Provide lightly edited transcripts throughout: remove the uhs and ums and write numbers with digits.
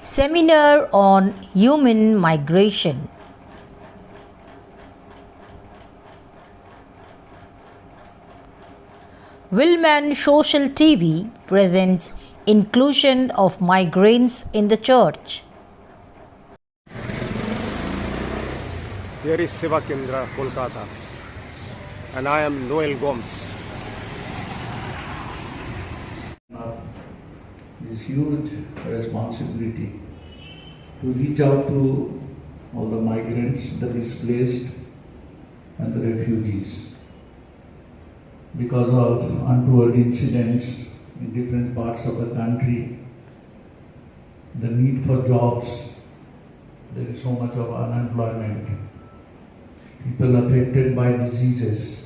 Seminar on Human Migration. Willman Social TV presents Inclusion of Migrants in the Church. Here is Seva Kendra, Kolkata, and I am Noel Gomes. This huge responsibility to reach out to all the migrants, the displaced, and the refugees. Because of untoward incidents in different parts of the country, the need for jobs, there is so much of unemployment, people affected by diseases.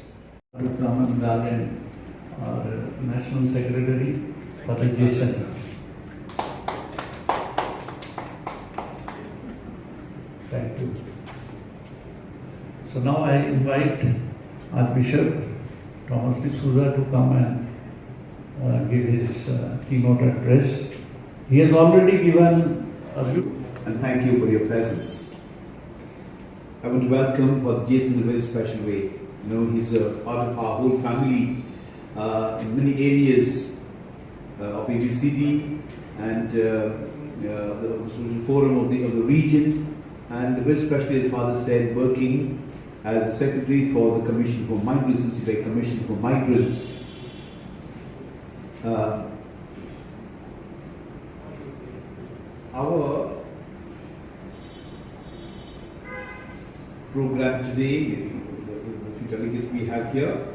Raman Galen, our National Secretary, Father Jason. Thank you. So now I invite our Bishop, Thomas D'Souza, to come and give his keynote address. He has already given a view. And thank you for your presence. I want to welcome Father Jason in a very special way. You know, he's a part of our whole family in many areas of ABCD and the social forum of the region, and very especially, as Father said, working as a secretary for the Commission for Migrants, CCI Commission for Migrants. Our program today, the few delegates we have here,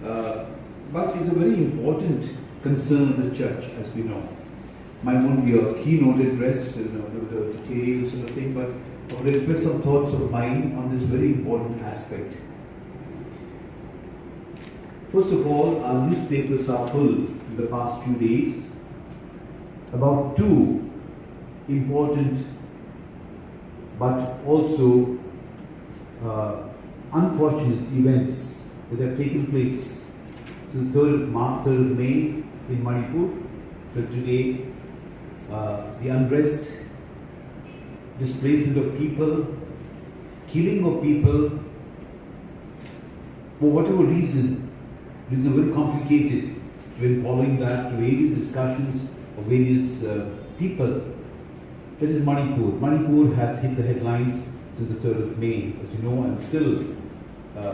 but it's a very important concern of the church, as we know. Might won't be a keynote address, with the details sort of thing, but I will express some thoughts of mine on this very important aspect. First of all, our newspapers are full in the past few days about two important but also unfortunate events that have taken place since 3rd of May in Manipur till today. The unrest, displacement of people, killing of people, for whatever reason. It is very complicated when following that various discussions of various people. That is Manipur. Manipur has hit the headlines since the 3rd of May, as you know, and still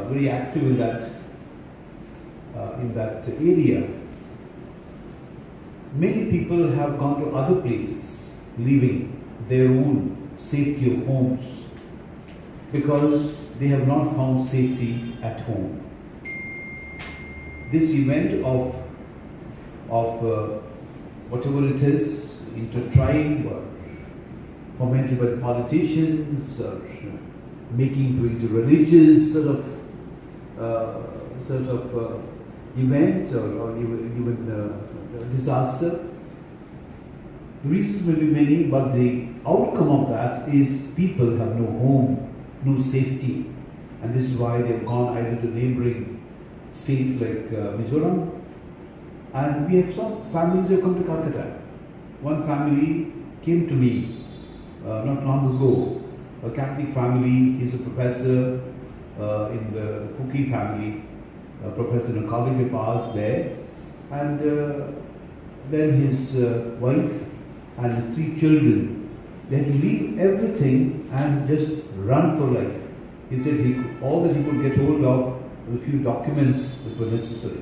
very active in that area. Many people have gone to other places, leaving their own safety of homes because they have not found safety at home. This event of whatever it is, intertwined or fomented by the politicians, or making into religious sort of event or even disaster. The reasons may be many, but the outcome of that is people have no home, no safety, and this is why they have gone either to neighboring states like Mizoram, and we have some families who have come to Calcutta. One family came to me not long ago, a Catholic family. He's a professor in the Cookie family, a professor in a college of ours there, and then his wife and his 3 children, they had to leave everything and just run for life. He said all that he could get hold of were a few documents that were necessary.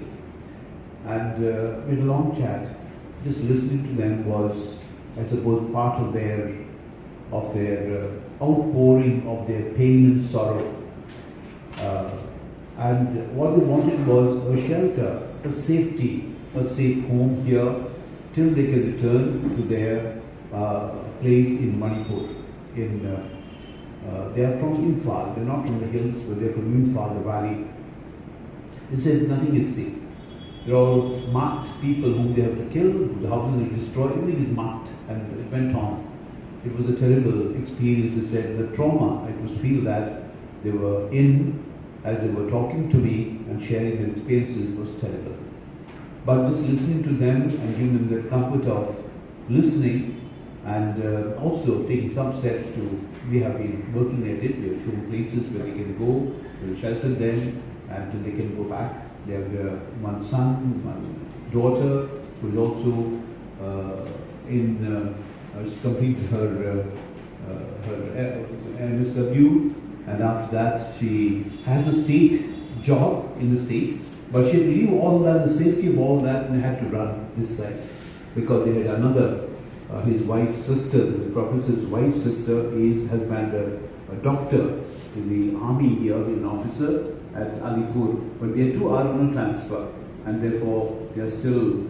And we had a long chat. Just listening to them was, I suppose, part of their outpouring of their pain and sorrow. And what they wanted was a shelter, a safety, a safe home here till they can return to their place in Manipur. They are from Imphal. They are not from the hills, but they are from Imphal, the valley. They said nothing is safe. They are all marked people whom they have to kill, the houses are destroyed, everything is marked, and it went on. It was a terrible experience. They said the trauma, I could feel that they were in as they were talking to me and sharing their experiences was terrible. But just listening to them and giving them the comfort of listening and also taking some steps to, we have been working at it, we have shown places where they can go, we'll shelter them until they can go back. They have one son, one daughter who is also she's completed her MSW, and after that she has a state job in the state, but she had to leave all that, the safety of all that, and had to run this side because they had another, his wife's sister, the professor's wife's sister has been a doctor in the army here, an officer at Alipur, but they two are on a transfer, and therefore they are still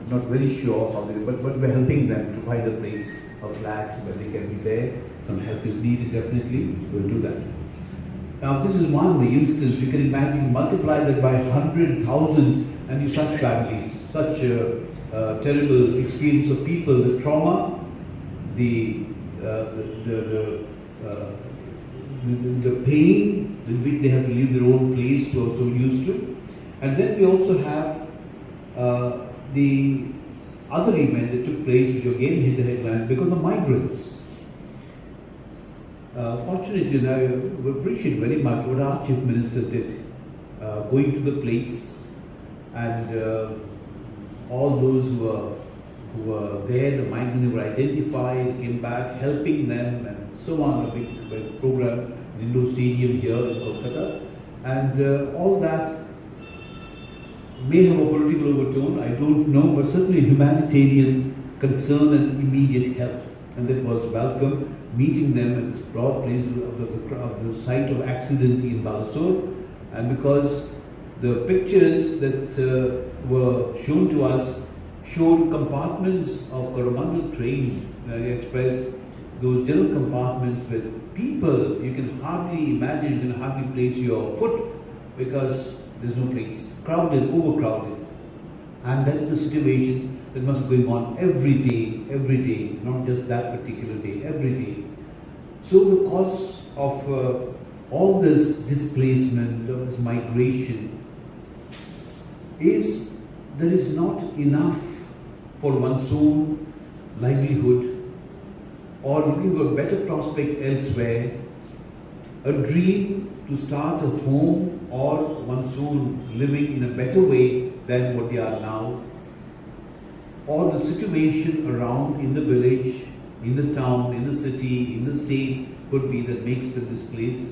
not very sure how they, but we're helping them to find a place, a flat where they can be there. Some help is needed, definitely, we'll do that. Now this is one instance, you can imagine, multiply that by 100,000 and you such families, such terrible experience of people, the trauma, the pain in which they have to leave their own place they are so used to. And then we also have the other event that took place, which again hit the headlines because of migrants. Fortunately, I appreciate very much what our Chief Minister did, going to the place, and all those who were there, the migrants who were identified, came back, helping them, and so on. A big program in Indo Stadium here in Kolkata, and all that may have a political overtone, I don't know, but certainly humanitarian concern and immediate help, and that was welcome. Meeting them at this broad place of the site of accident in Balasore, and because the pictures that were shown to us showed compartments of Coromandel train express, those general compartments with people, you can hardly imagine, you can hardly place your foot because there's no place, crowded, overcrowded, and that's the situation that must be going on every day, not just that particular day, every day. So the cause of all this displacement, of this migration, is there is not enough for one's own livelihood or looking for a better prospect elsewhere, a dream to start a home or one's own living in a better way than what they are now, or the situation around in the village, in the town, in the city, in the state could be that makes them displaced.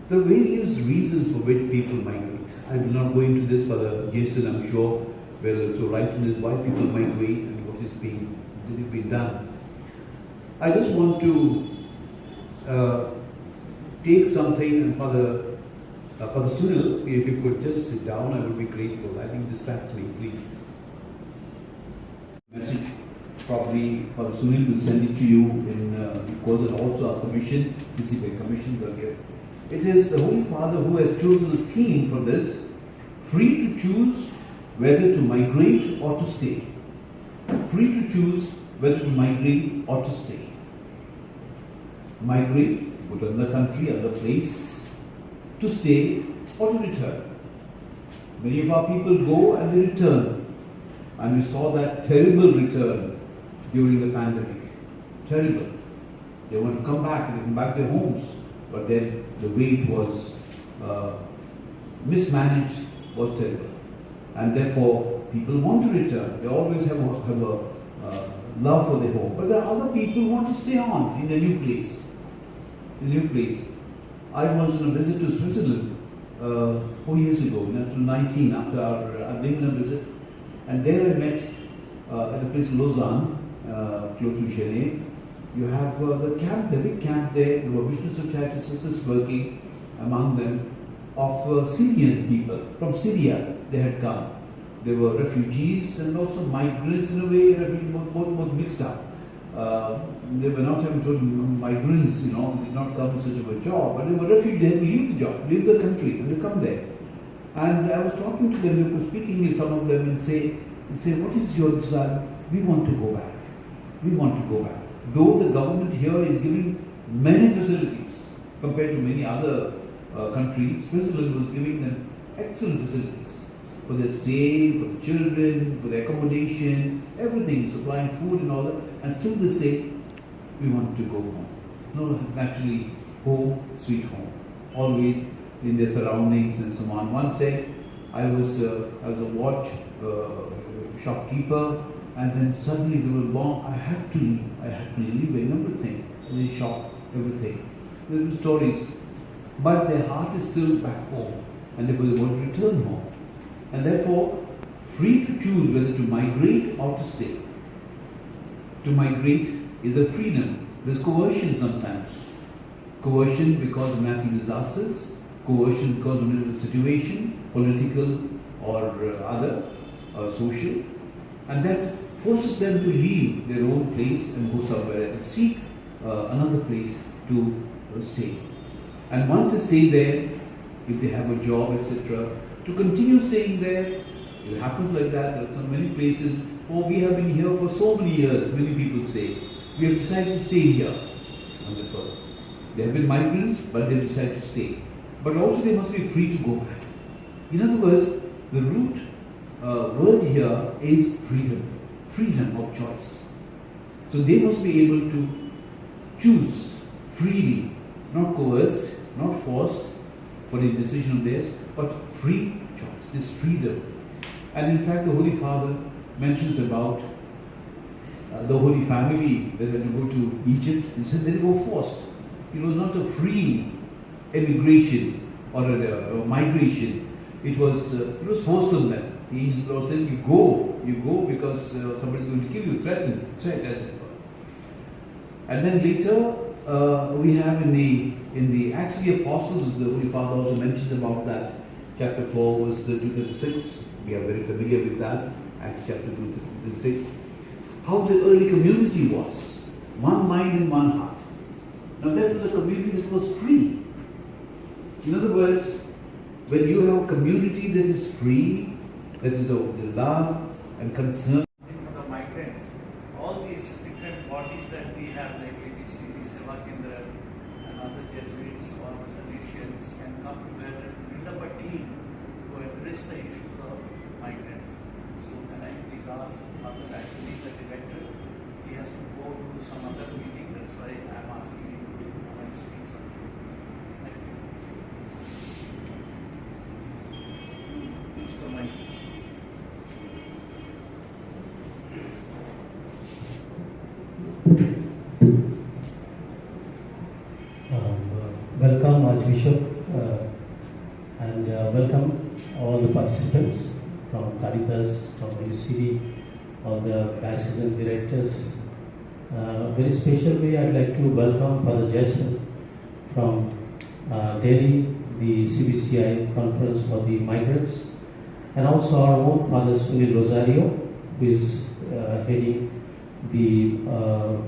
There are various reasons for which people migrate. I will not go into this, Father Jason, I'm sure, will also write on this why people migrate and what is being done. I just want to take something, and Father Sunil, if you could just sit down, I would be grateful. I think distract me, please. Message, probably Father Sunil will send it to you in because and also our commission, CCB commission will give. It is the Holy Father who has chosen the theme for this, free to choose whether to migrate or to stay. Free to choose whether to migrate or to stay. Migrate, go to another country, another place, to stay or to return. Many of our people go and they return. And we saw that terrible return during the pandemic. Terrible. They want to come back, they come back to their homes. But then the way it was mismanaged was terrible. And therefore, people want to return. They always have a love for their home. But there are other people who want to stay on in a new place. I was on a visit to Switzerland 4 years ago, in 2019, after our Adlingna visit. And there I met at a place Lausanne, close to Geneva. You have the camp, the big camp there. There were Vishnu Society sisters working, among them of Syrian people from Syria. They had come. They were refugees and also migrants in a way, both mixed up. They were not having told migrants, did not come in search of a job, but they were refugees. They had to leave the job, leave the country, and they come there. And I was talking to them. They were speaking to some of them and say, "What is your desire? We want to go back. We want to go back." Though the government here is giving many facilities compared to many other countries, Switzerland was giving them excellent facilities for their stay, for the children, for their accommodation, everything, supplying food and all that, and still they say, we want to go home. No, naturally, home, sweet home. Always in their surroundings and so on. One said, I was a watch shopkeeper, and then suddenly they were bomb. I had to leave. I had to leave everything. They shop, everything. There were stories. But their heart is still back home, and they want to return home. And therefore, free to choose whether to migrate or to stay. To migrate is a freedom. There's coercion sometimes. Coercion because of natural disasters, coercion because of a situation, political or other, social, and that forces them to leave their own place and go somewhere and seek another place to stay. And once they stay there, if they have a job, etc., to continue staying there. It happens like that. There are so many places, oh, we have been here for so many years, many people say. We have decided to stay here. Wonderful. They have been migrants, but they have decided to stay. But also they must be free to go back. In other words, the root word here is freedom. Freedom of choice. So they must be able to choose freely, not coerced, not forced for a decision of theirs, but free choice, this freedom. And in fact, the Holy Father mentions about the Holy Family that had to go to Egypt. He said they were forced. It was not a free emigration or a migration. It was forced on them. The angel Lord said, you go because somebody is going to kill you, threat as it were. And then later we have in the Acts of the Apostles, the Holy Father also mentioned about that, chapter 4, verse 236. We are very familiar with that, Acts chapter 236. How the early community was, one mind and one heart. Now that was a community that was free. In other words, when you have a community that is free, that is of the love and concern for the migrants, all these different bodies that we have, like ATC, Seva Kendra, and other Jesuits or Salesians, can come together to build up a team to address the issues of migrants. So can I please ask Father, actually the director, he has to go to some other meeting, that's why I am asking him to come and speak something. Thank you. Use the mic. Welcome, Archbishop, and welcome all the participants from Caritas, from UCD, all the diocesan directors. Very special way, I'd like to welcome Father Jason from Delhi, the CBCI conference for the migrants, and also our own Father Sunil Rosario, who is heading the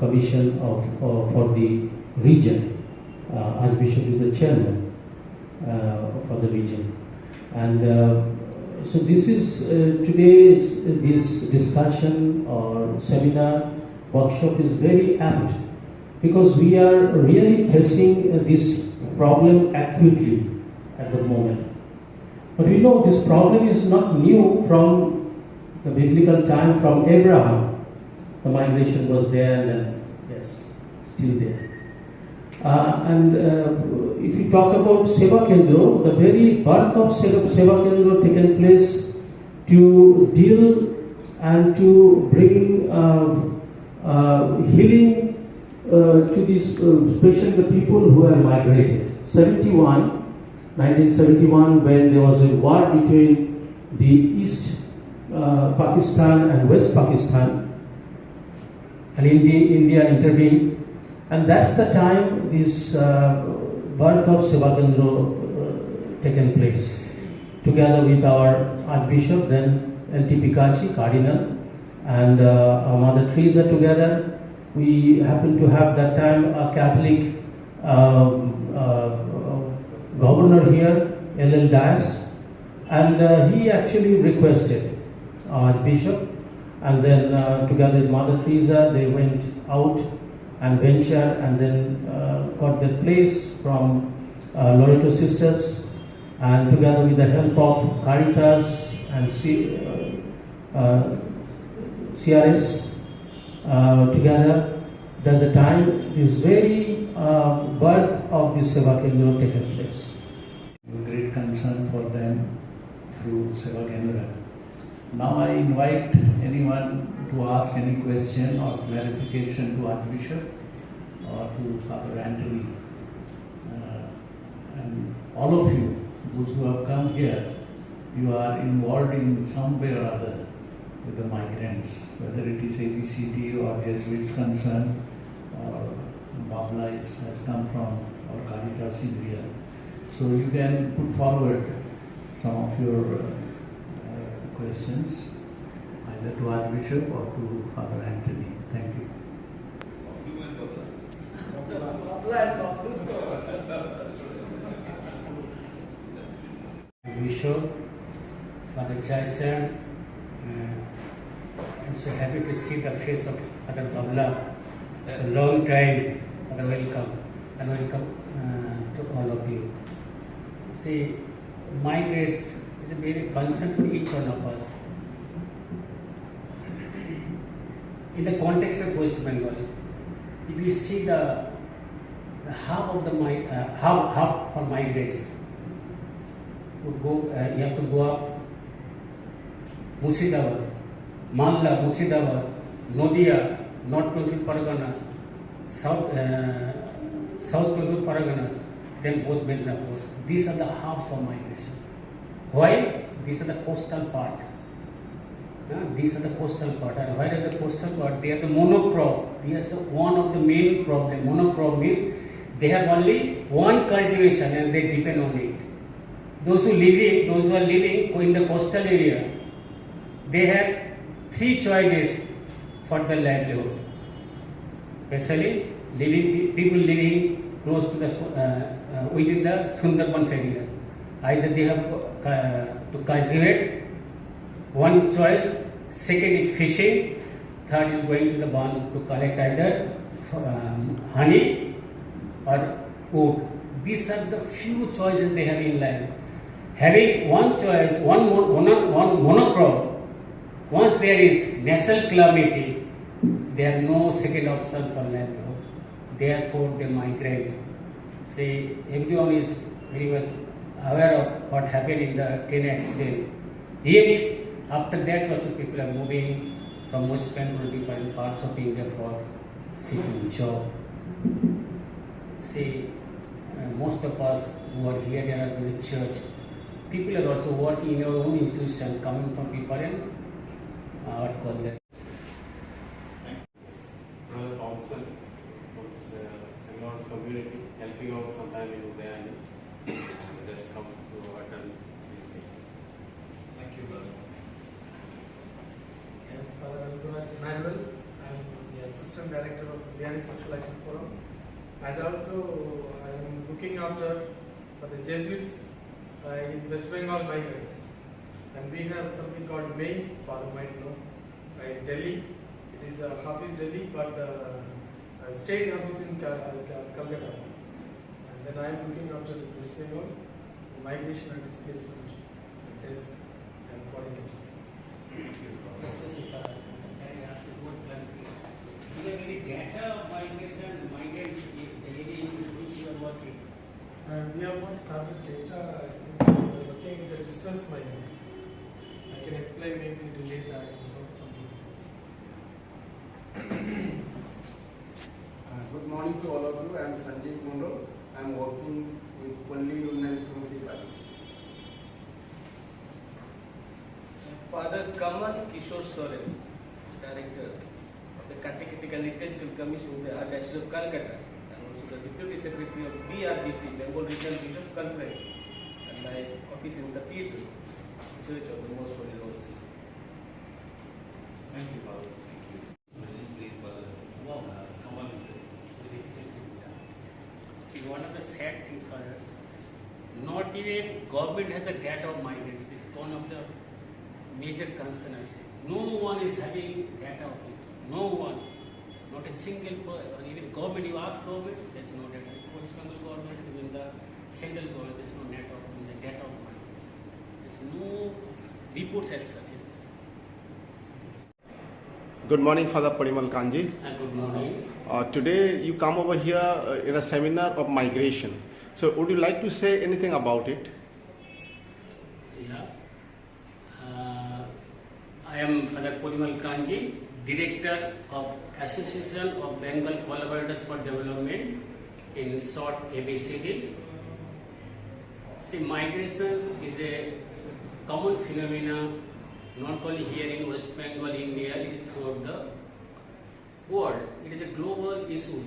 commission for the region. Archbishop is the chairman for the region, and so this is today's this discussion or seminar workshop is very apt because we are really facing this problem acutely at the moment. But we know this problem is not new from the biblical time, from Abraham. The migration was there and then, yes, still there. If you talk about Seva Kendra, the very birth of Seva Kendra taken place to deal and to bring healing to these, especially the people who have migrated. 1971, when there was a war between the East Pakistan and West Pakistan, and India intervened. And that's the time this birth of Seva Kendra taken place. Together with our Archbishop, then L.T. Pikachi, Cardinal, and our Mother Teresa together. We happened to have that time a Catholic governor here, L.L. Dias, and he actually requested Archbishop, and then together with Mother Teresa, they went out and ventured, and then got the place from Loreto Sisters, and CRS together that the time is very birth of this Seva Kendra taken place. Great concern for them through Seva Kendra. Now I invite anyone to ask any question or clarification to Archbishop or to Father Anthony. And all of you, those who have come here, you are involved in some way or other with the migrants, whether it is ABCD or Jesuits concern or Babla has come from or Caritas India. So you can put forward some of your questions either to Archbishop or to Father Anthony. Thank you. Bishop, Father Jason, I'm so happy to see the face of Father Babla. A long time, Father, welcome and welcome to all of you. See, migrants is a very concern for each one of us. In the context of West Bengal, if you see the hub of the hub for migrants, you have to go up Murshidabad, Malda, Murshidabad, Nodia, North 24 Parganas, South 24 Parganas, then both Medinapurs. These are the hubs of migration. Why? These are the coastal part. These are the coastal part. And why are the coastal part? They are the monocrop. They are one of the main problem. Monocrop means they have only one cultivation and they depend on it. Those who are living in the coastal area, they have three choices for their livelihood. Especially people living close to the within the Sundarbans areas. Either they have to cultivate, one choice. Second is fishing. Third is going to the barn to collect either honey or wood. These are the few choices they have in life. Having one choice, one monocrop, once there is nasal calamity, there are no second option for livelihood. Therefore, they migrate. See, everyone is very much aware of what happened in the train accident. Yet, after that also people are moving from West Bengal to different parts of India for seeking job. See, most of us who are here in the church, people are also working in our own institution, coming from people and what call that. Brother Thompson from St. Lawrence community, helping out sometime in Udayani. Just come to attend this meeting. Thank you, brother. And Father Emmanuel, I'm the Assistant Director of Udayani Social Action Forum. And also, I'm looking after for the Jesuits in West Bengal migrants. And we have something called MAIN, Father might know, in Delhi. It is a hub in Delhi, but state hub is in Calcutta. And then I am looking after the West Bengal, migration and displacement desk and coordinating. Can I ask you one clarification? Do you have any data of migration, migrants, the area in which you are working? We have not started data. I think we are looking at the distance migrants. I can explain maybe later. I know some details. Good morning to all of you. I am Sanjeev Mondo. I am working with Palli Union Sumiti Party. Father Kaman Kishore Soren, Director of the Catechetical Liturgical Commission in the Archdiocese of Calcutta, and also the Deputy Secretary of BRBC, Bengal Regional Bishops Conference, and my office in the Cathedral, Church of the Most Holy Rosary. Thank you, Father. Please, Father. Come on, See, one of the sad things for us, not even government has the data of migrants. This is one of the major concern I say. No one is having data of it. No one. Not a single person. Even government, you ask government, there is no data. West Bengal government, even the central government, there is no data of migrants. There is no reports as such. Is there? Good morning, Father Parimal Kanji. Good morning. Today you come over here in a seminar of migration. So would you like to say anything about it? Yeah. I am Father Parimal Kanji, Director of Association of Bengal Collaborators for Development, in short ABCD. See, migration is a common phenomenon not only here in West Bengal, India, it is throughout the world. It is a global issue.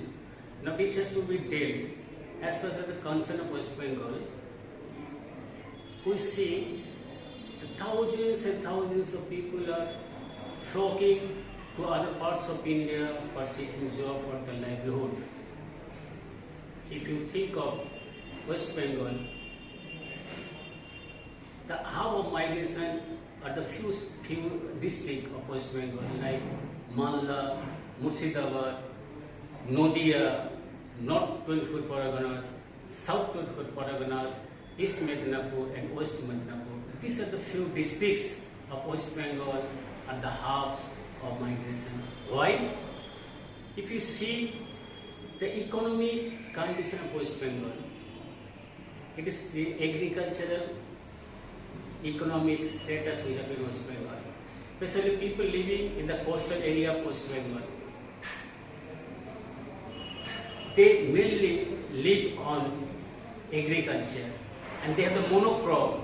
Now this has to be dealt as far as the concern of West Bengal. We see thousands and thousands of people are flocking to other parts of India for seeking job for their livelihood. If you think of West Bengal, the hub of migration are the few districts of West Bengal like Malda, Murshidabad, Nodia, North 24 Paraganas, South 24 Paraganas, East Medinapur and West Medinapur. These are the few districts of West Bengal at the hubs of migration. Why? If you see the economic condition of West Bengal, it is the agricultural economic status we have in West Bengal. Especially people living in the coastal area of West Bengal. They mainly live on agriculture and they have the monocrop,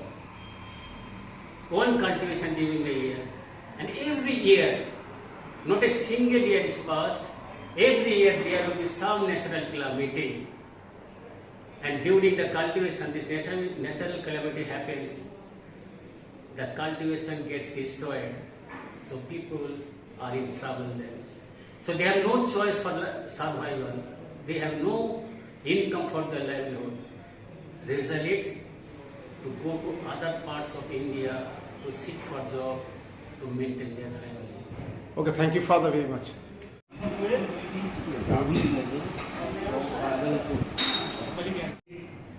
one cultivation during the year. And every year, not a single year is passed, every year there will be some natural calamity. And during the cultivation, this natural calamity happens, the cultivation gets destroyed, so people are in trouble then. So they have no choice for the survival, they have no income for their livelihood. Result to go to other parts of India to seek for job to maintain their family. Okay, thank you, Father, very much.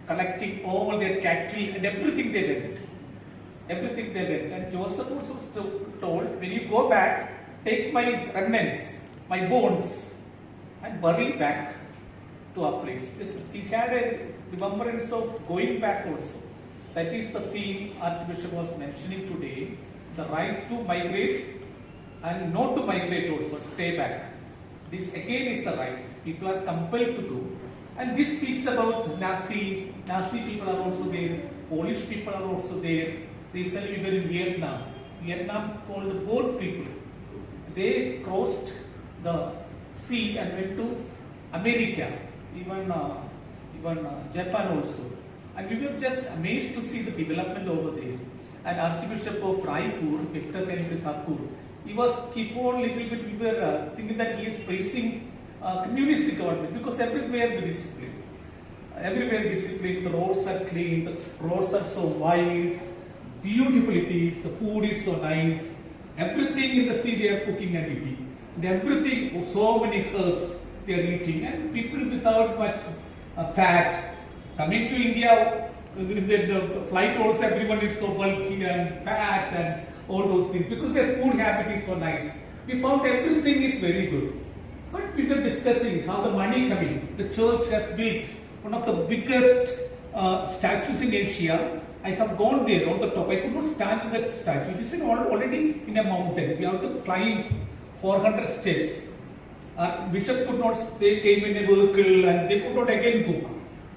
Collecting all their cattle and everything they went. Everything they went. And Joseph also was told, when you go back, take my remnants, my bones, and bury back to our place. He had a remembrance of going back also. That is the theme Archbishop was mentioning today, the right to migrate and not to migrate also, stay back. This again is the right. People are compelled to do. And this speaks about Nazi people are also there, Polish people are also there. Recently we were in Vietnam. Vietnam called the boat people. They crossed the sea and went to America, even Japan also. And we were just amazed to see the development over there. And Archbishop of Raipur, Victor Thakur, he was keep on little bit, we were thinking that he is praising communist government because everywhere the discipline. Everywhere discipline, the roads are clean, the roads are so wide, beautiful it is, the food is so nice, everything in the sea they are cooking and eating. And everything, so many herbs they are eating, and people without much fat. Coming to India, the flight also everyone is so bulky and fat and all those things because their food habit is so nice. We found everything is very good. But we were discussing how the money coming. The church has built one of the biggest statues in Asia. I have gone there on the top. I could not stand in that statue. This is already in a mountain. We have to climb 400 steps. Bishop could not, they came in a vehicle and they could not again cook.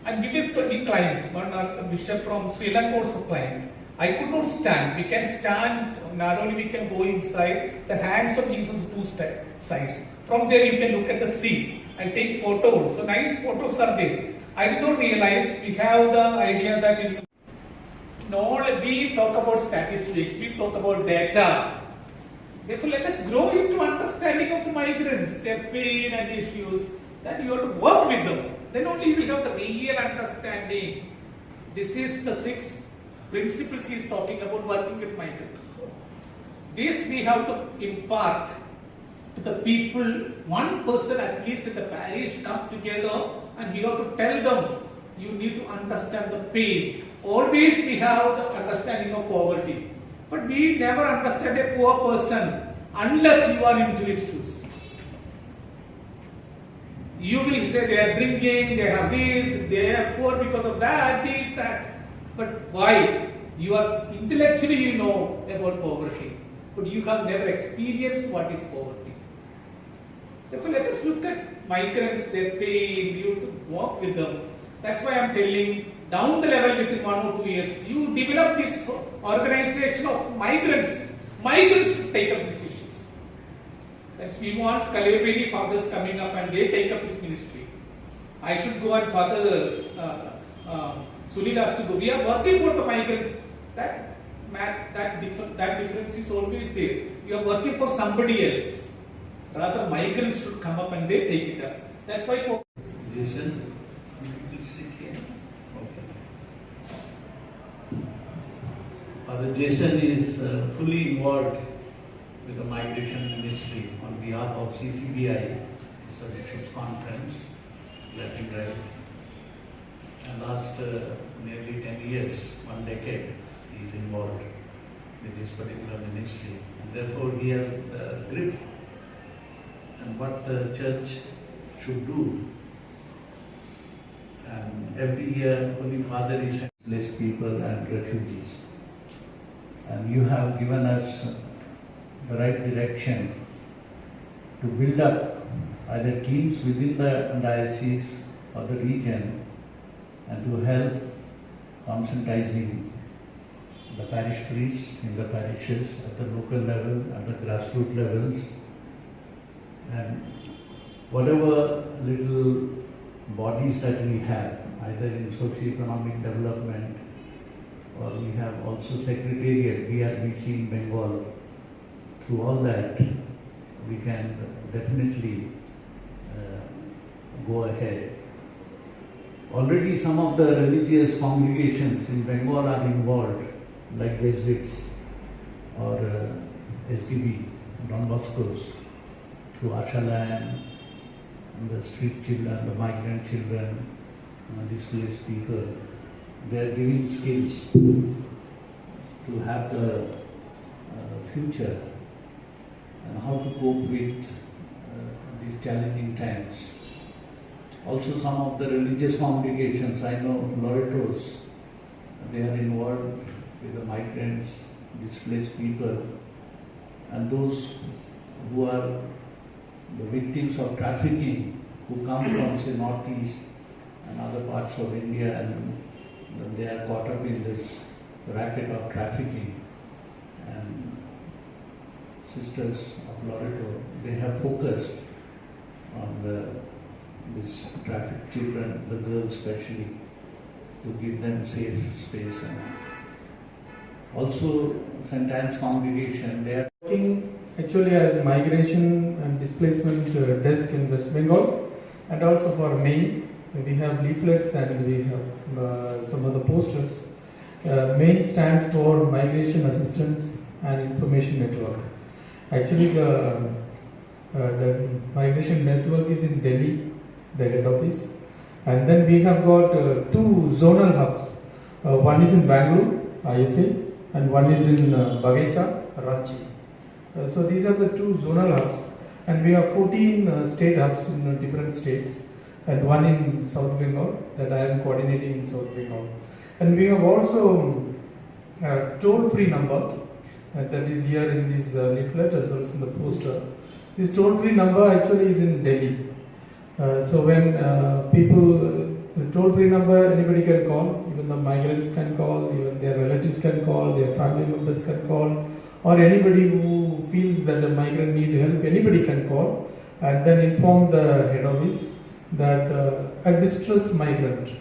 And we climbed. One bishop from Sri Lanka also climbed. I could not stand. We can stand, not only we can go inside the hands of Jesus two sides. From there you can look at the sea and take photos. So nice photos are there. I did not realize we have the idea that we talk about statistics, we talk about data. Therefore, let us grow into understanding of the migrants, their pain and issues. That you have to work with them. Then only we have the real understanding. This is the 6 principles he is talking about working with migrants. This we have to impart to the people. One person at least in the parish come together and we have to tell them, you need to understand the pain. Always we have the understanding of poverty. But we never understand a poor person unless you are into his shoes. You will say they are drinking, they have this, they are poor because of that, this, that. But why? You are intellectually you know about poverty, but you have never experienced what is poverty. Therefore, let us look at migrants, their pain, you have to walk with them. That's why I am telling, down the level within 1 or 2 years, you develop this organization of migrants. Migrants should take up these issues. That's we want Kalebeni fathers coming up and they take up this ministry. I should go and Father Sunil has to go. We are working for the migrants. That difference is always there. You are working for somebody else. Rather, migrants should come up and they take it up. That's why. Jason, you will sit here. Okay. Father Jason is fully involved with the migration ministry on behalf of CCBI, Solutions Conference, left and right. And last nearly 10 years, 1 decade, he is involved with this particular ministry. And therefore, he has the grip and what the church should do. And every year, Holy Father is displaced people and refugees. And you have given us the right direction to build up either teams within the diocese or the region and to help conscientizing the parish priests in the parishes at the local level, at the grassroots levels, and whatever little bodies that we have, either in socio-economic development or we have also Secretariat, BRBC in Bengal. Through all that, we can definitely go ahead. Already some of the religious congregations in Bengal are involved, like Jesuits or SDB, Don Bosco's, through Ashalan, the street children, the migrant children, displaced people. They are giving skills to have the future and how to cope with these challenging times. Also some of the religious congregations, I know Loretos, they are involved with the migrants, displaced people, and those who are the victims of trafficking, who come from say northeast and other parts of India, and they are caught up in this racket of trafficking. And sisters of Loreto, they have focused on these trafficked children, the girls especially, to give them safe space. And also St. Anne's congregation, they are working actually as a migration and displacement desk in West Bengal, and also for Maine. We have leaflets and we have some other posters. Maine stands for Migration Assistance and Information Network. Actually, the migration network is in Delhi, the head office, and then we have got 2 zonal hubs. One is in Bangalore, ISA, and one is in Bagacha, Ranchi. So these are the 2 zonal hubs, and we have 14 state hubs in different states, and one in South Bengal that I am coordinating in South Bengal. And we have also a toll-free number that is here in this leaflet as well as in the poster. This toll-free number actually is in Delhi. So when the toll-free number anybody can call, even the migrants can call, even their relatives can call, their family members can call, or anybody who feels that a migrant needs help, anybody can call and then inform the head office that a distressed migrant.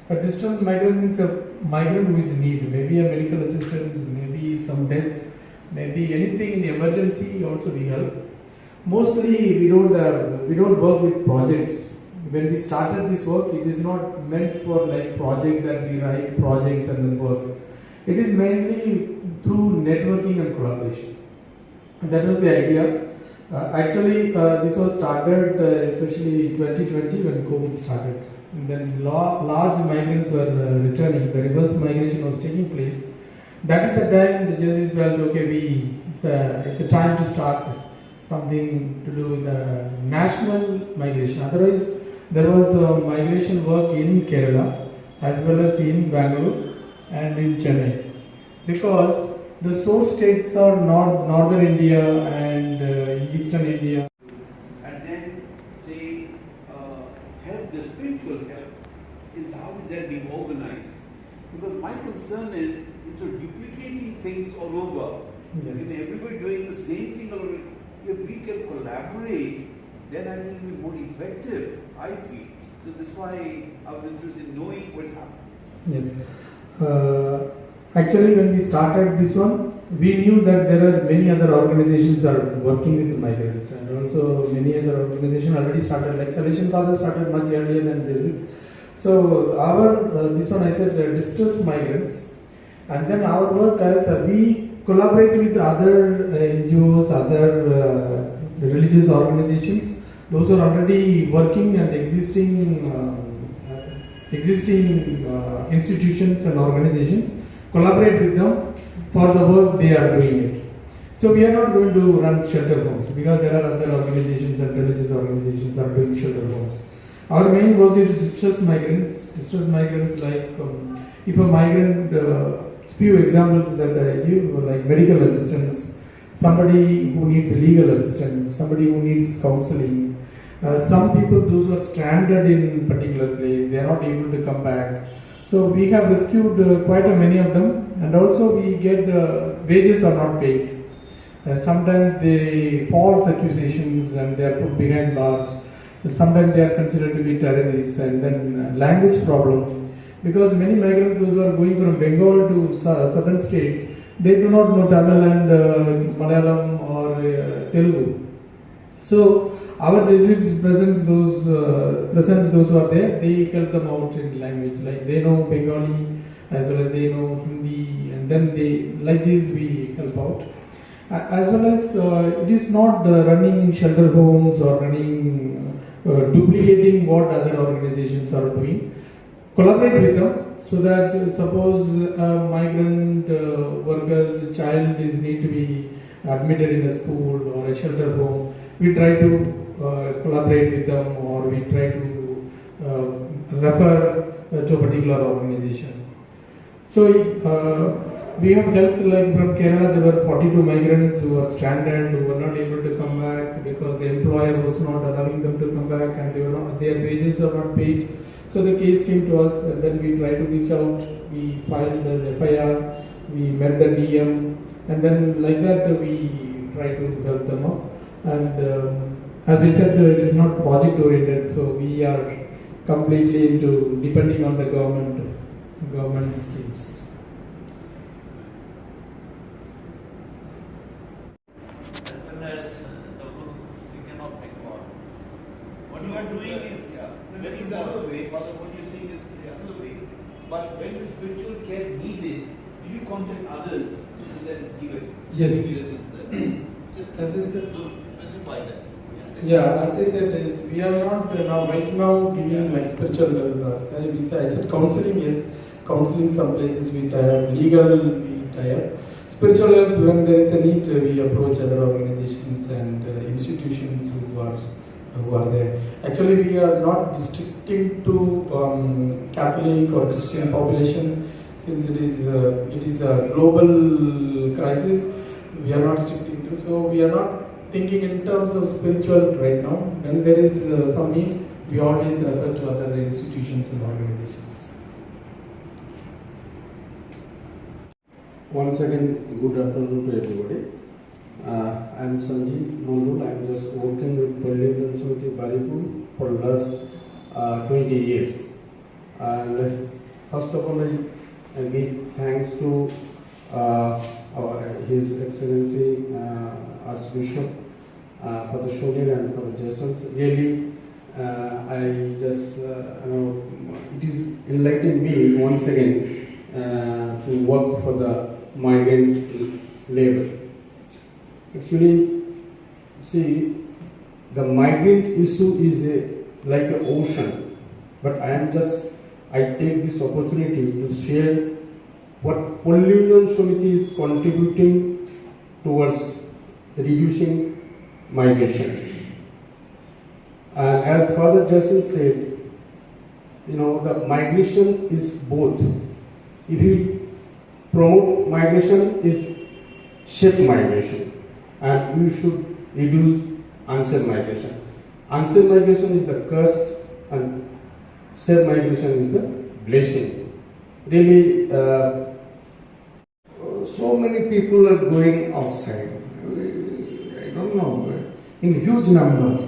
A distressed migrant means a migrant who is in need, maybe a medical assistance, maybe some death, maybe anything in the emergency also we help. Mostly we don't work with projects. When we started this work, it is not meant for like project that we write projects and then work. It is mainly through networking and collaboration. And that was the idea. Actually, this was started especially in 2020 when COVID started. And then large migrants were returning, the reverse migration was taking place. That is the time the Jesuits felt, okay, it's a time to start something to do with the national migration. Otherwise, there was migration work in Kerala as well as in Bangalore and in Chennai. Because the source states are northern India and eastern India. And then say help, the spiritual help is how is that being organized? Because my concern is instead of duplicating things all over, everybody doing the same thing all over, if we can collaborate, then I think it will be more effective, I feel. So that's why I was interested in knowing what's happening. Yes. Actually, when we started this one, we knew that there are many other organizations are working with the migrants, and also many other organizations already started. Like Salvation Father started much earlier than Jesuits. So our this one I said distressed migrants, and then our work as we collaborate with other NGOs, other religious organizations, those who are already working and existing institutions and organizations. Collaborate with them for the work they are doing it. So we are not going to run shelter homes because there are other organizations and religious organizations are doing shelter homes. Our main work is distressed migrants. Distressed migrants like if a migrant, few examples that I give like medical assistance, somebody who needs legal assistance, somebody who needs counseling. Some people, those who are stranded in particular place, they are not able to come back. So we have rescued quite a many of them, and also we get wages are not paid. Sometimes they false accusations and they are put behind bars. Sometimes they are considered to be terrorists, and then language problem. Because many migrants those who are going from Bengal to southern states, they do not know Tamil and Malayalam or Telugu. So our Jesuits present those who are there, they help them out in language. Like they know Bengali as well as they know Hindi, and then they like this we help out. As well as it is not running shelter homes or running duplicating what other organizations are doing. Collaborate with them so that suppose a migrant worker's child is need to be admitted in a school or a shelter home, we try to collaborate with them, or we try to refer to a particular organization. So we have helped, like from Kerala there were 42 migrants who were stranded, who were not able to come back because the employer was not allowing them to come back, and their wages are not paid. So the case came to us, and then we tried to reach out, we filed an FIR, we met the DM, and then like that we try to help them out. And as I said, it is not project oriented, so we are completely into depending on the government schemes. What you are doing is very important way, but what you are saying is the other way. But when the spiritual care needed, do you contact others that is given? Yes. Just as I said, to specify that. Yeah, as I said, we are not right now giving like spiritual I said counseling, yes. Counseling some places we tie up, legal we tie up. Spiritual help, when there is a need, we approach other organizations and institutions who are there. Actually, we are not restricting to Catholic or Christian population, since it is a global crisis. We are not restricting to, so we are not thinking in terms of spiritual right now. When there is some need, we always refer to other institutions and organizations. Once again, good afternoon to everybody. I am Sanjeev Mondul. I am just working with Palli Samiti Baripur for the last 20 years. And first of all, I give thanks to His Excellency Archbishop for the Shonin and for the Jasons. Really, I just, it is enlightened me once again to work for the migrant labor. Actually, see, the migrant issue is like an ocean, but I take this opportunity to share what Polli Union Samiti is contributing towards reducing migration. And as Father Jason said, the migration is both. If you promote migration, is shape migration, and you should reduce unsafe migration. Unsafe migration is the curse, and safe migration is the blessing. Really, so many people are going outside. I don't know, in huge number.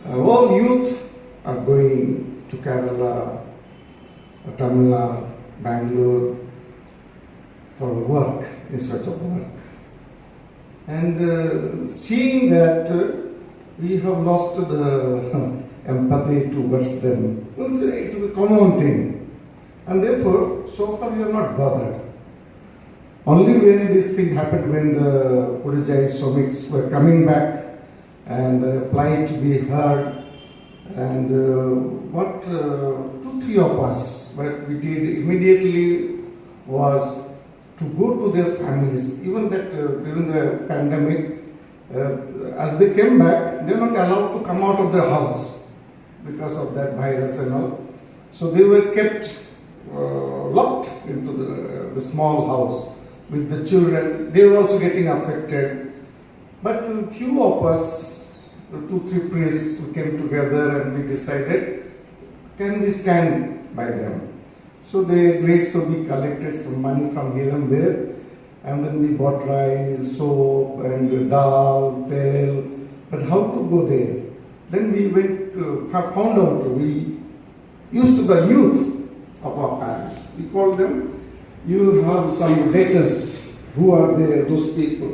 All youth are going to Kerala, Tamil Nadu, Bangalore for work, in search of work. And seeing that we have lost the empathy towards them, it's a common thing. And therefore, so far we are not bothered. Only when this thing happened, when the Purijai Somiks were coming back and the plight to be heard, and 2-3 of us, what we did immediately was to go to their families. Even that during the pandemic, as they came back, they were not allowed to come out of their house because of that virus and all. So they were kept locked into the small house with the children. They were also getting affected. But few of us, 2-3 priests, we came together and we decided, can we stand by them? So they agreed, so we collected some money from here and there, and then we bought rice, soap, and dal, tel. But how to go there? Then we went to, found out, we used to the youth of our parish. We called them, you have some debtors, who are there, those people.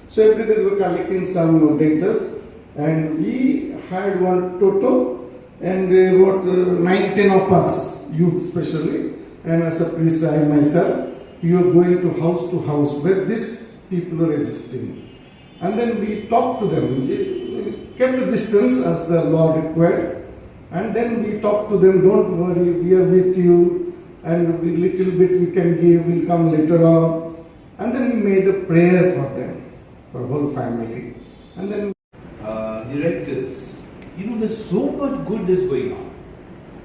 So every day we were collecting some debtors, and we had one toto, and about 9-10 of us, youth especially, and as a priest I myself, we were going to house where these people are existing. And then we talked to them, we kept a distance as the law required, and then we talked to them, don't worry, we are with you, and we little bit we can give, we'll come later on. And then we made a prayer for them, for the whole family. And then directors, there's so much good is going on.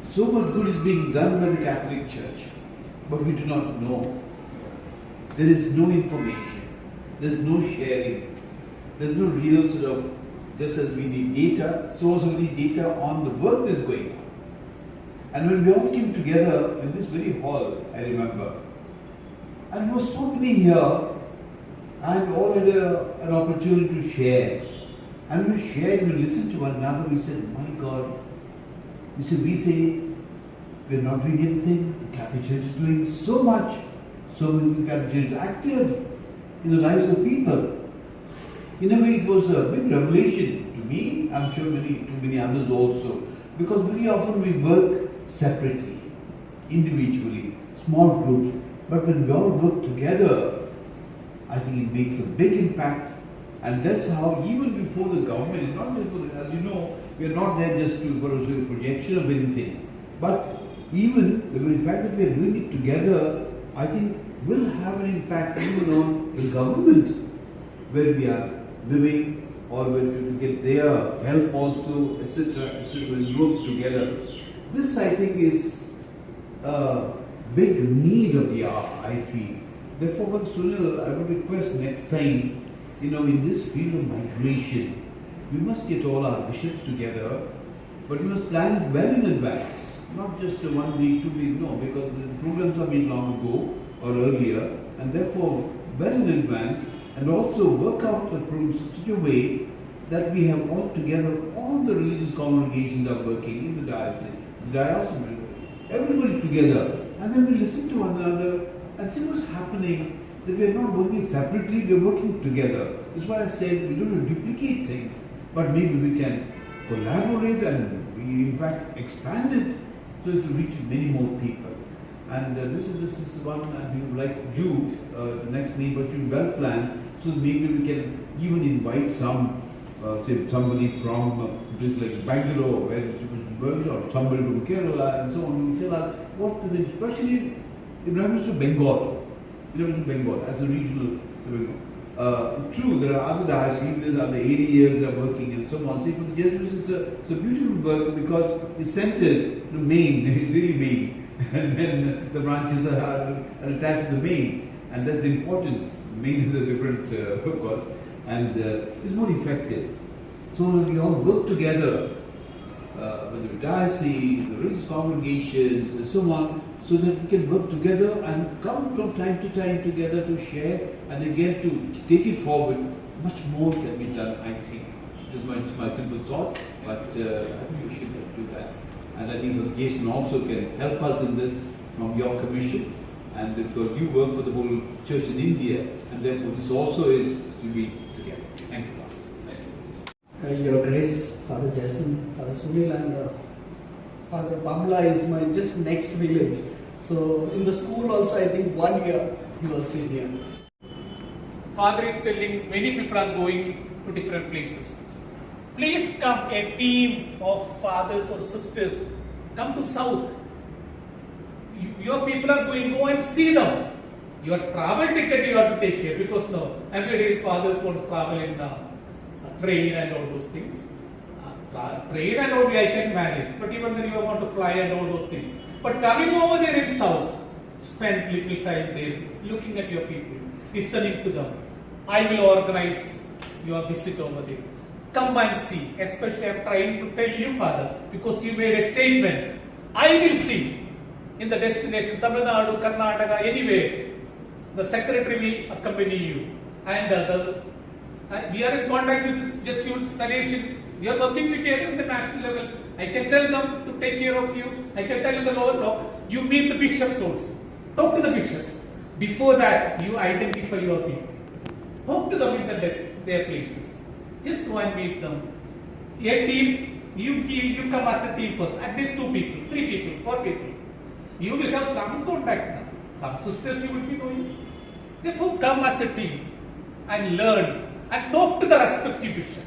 So much good is being done by the Catholic Church, but we do not know. There is no information, there's no sharing, there's no real sort of, just as we need data, so also we need data on the work that's going on. And when we all came together in this very hall, I remember, and there were so many here, and all had an opportunity to share. And we shared, we listened to one another, we said, my God, we say, we're not doing anything, the Catholic Church is doing so much, so many Catholic Church is active in the lives of people. In a way, it was a big revelation to me, I'm sure to many others also, because very often we work separately, individually, small groups, but when we all work together, I think it makes a big impact. And that's how, even before the government, not just for as you know, we are not there just to for a projection of anything. But even the very fact that we are doing it together, I think will have an impact even on the government, where we are living, or where to get their help also, etc., etc., when we work together. This, I think, is a big need of the hour, I feel. Therefore, Sunil, I would request next time, in this field of migration, we must get all our bishops together, but we must plan it well in advance, not just 1 week, 2 weeks, no, because the programs are made long ago or earlier, and therefore well in advance, and also work out the programs in such a way that we have all together, all the religious congregations are working in the diocese, everybody together, and then we listen to one another and see what's happening. That we are not working separately, we are working together. That's why I said we don't duplicate things, but maybe we can collaborate and we in fact expand it so as to reach many more people. And this is one we would like to do the next meeting, but should well planned, so maybe we can even invite some, say somebody from places like Bangalore, where or somebody from Kerala and so on. We tell us what the especially in reference to Bengal, as a regional Bengal. True, there are other dioceses, there are other areas that are working and so on. See, for the Jesuits, it's a beautiful work because it's centered, the main, it's really main, and then the branches are attached to the main, and that's important. Main is a different, of course, and it's more effective. So we all work together, with the diocese, the religious congregations, and so on, so that we can work together and come from time to time together to share and again to take it forward. Much more can be done, I think. This is my simple thought, but I think we should do that. And I think that Jason also can help us in this from your commission, and because you work for the whole church in India, and therefore this also is to be together. Thank you. Your Grace, Father Jason, Father Sunil, and Father Pamela is my just next village. So in the school also, I think 1 year he was senior. Father is telling many people are going to different places. Please come, a team of fathers or sisters, come to South. Your people are going, go and see them. Your travel ticket you have to take care, because no, every day fathers want to travel in train and all those things. Train and all I can manage, but even then you want to fly and all those things. But coming over there in South, spend little time there, looking at your people, listening to them. I will organize your visit over there. Come and see. Especially I am trying to tell you, Father, because you made a statement. I will see in the destination, Tamil Nadu, Karnataka, anywhere. The secretary will accompany you. And we are in contact with Jesuits, Salesians. We are working together at the national level. I can tell them to take care of you. I can tell in the lower block. You meet the bishops also. Talk to the bishops. Before that, you identify your people. Talk to them in their places. Just go and meet them. A team, you come as a team first. At least 2 people, 3 people, 4 people. You will have some contact now. Some sisters you will be knowing. Therefore, come as a team and learn and talk to the respective bishop.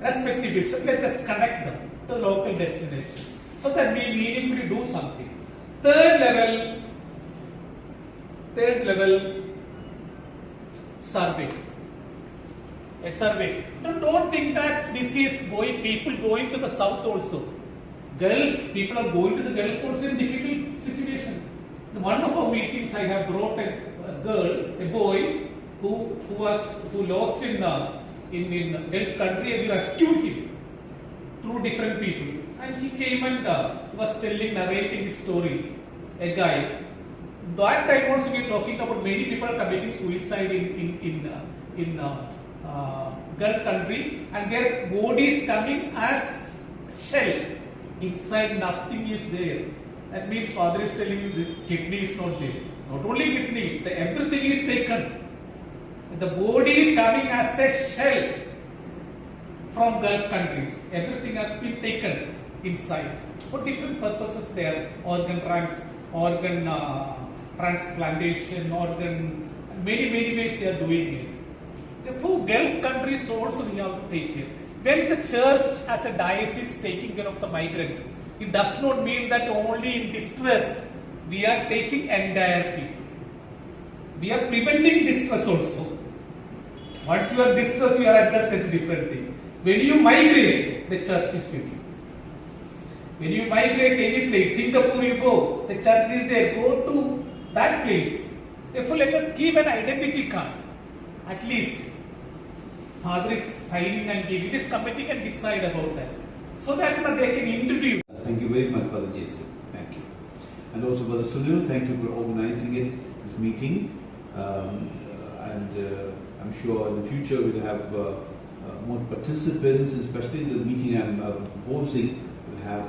Let us connect them to the local destination so that we meaningfully do something. Third level survey. A survey. Don't think that this is people going to the south also. Gulf, people are going to the Gulf also in difficult situation. In one of our meetings, I have brought a boy who lost in Gulf country, and we rescued him through different people. And he came and was narrating his story. A guy. That time also we are talking about many people are committing suicide in Gulf country, and their bodies coming as shell. Inside nothing is there. That means Father is telling you this kidney is not there. Not only kidney, everything is taken. The body is coming as a shell from Gulf countries. Everything has been taken inside for different purposes. There, organ transplantation, many ways they are doing it. Therefore, Gulf countries also we have to take care. When the church as a diocese taking care of the migrants, it does not mean that only in distress we are taking entire people. We are preventing distress also. Once you are distressed, you are addressed as a different thing. When you migrate, the church is with you. When you migrate any place, Singapore you go, the church is there, go to that place. Therefore, let us give an identity card. At least, Father is signing and giving. This committee can decide about that. So that they can interview. Thank you very much, Father Jason. Thank you. And also, Brother Sunil, thank you for organizing this meeting. I'm sure in the future we'll have more participants, especially in the meeting I'm proposing. We'll have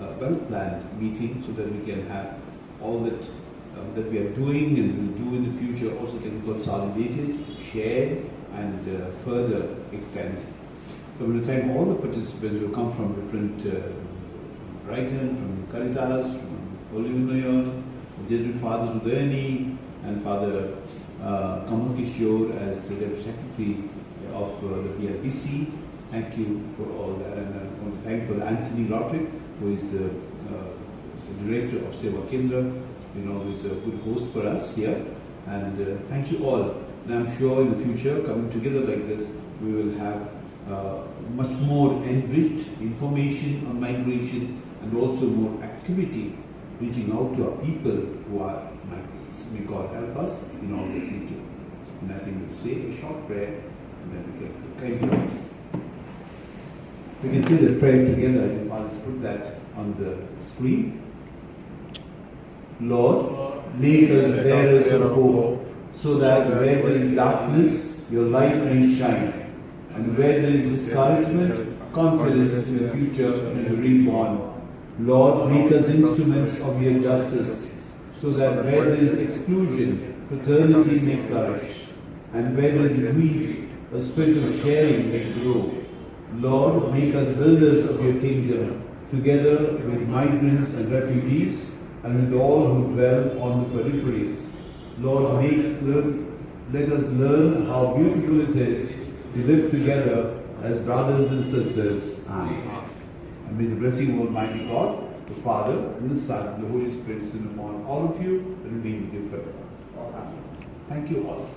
a well-planned meeting so that we can have all that we are doing and will do in the future also can be consolidated, shared, and further extended. So I want to thank all the participants who come from different Brighton, from Caritas, from Holy Union, from Jesuit Father Udayani, and Father Kamal Kishore as the Deputy Secretary of the BRPC. Thank you for all that, and I want to thank for Anthony Roderick, who is the Director of Seva Kendra, is a good host for us here. And thank you all. And I'm sure in the future, coming together like this, we will have much more enriched information on migration and also more activity reaching out to our people who are migrants. May God help us in all that we do. And I think we'll say a short prayer and then we can pray please. We can say the prayer together. I'll just put that on the screen. Lord, make us bearers of hope, so that where there is darkness, your light may shine. And where there is discouragement, confidence in the future will be reborn. Lord, make us instruments of your justice, so that where there is exclusion, fraternity may flourish. And where there is need, a spirit of sharing may grow. Lord, make us builders of your kingdom, together with migrants and refugees, and with all who dwell on the peripheries. Lord, let us learn how beautiful it is to live together as brothers and sisters. Amen. And may the blessing of Almighty God, the Father, and the Son, and the Holy Spirit, descend upon all of you and remain with you forever. Amen. Thank you all.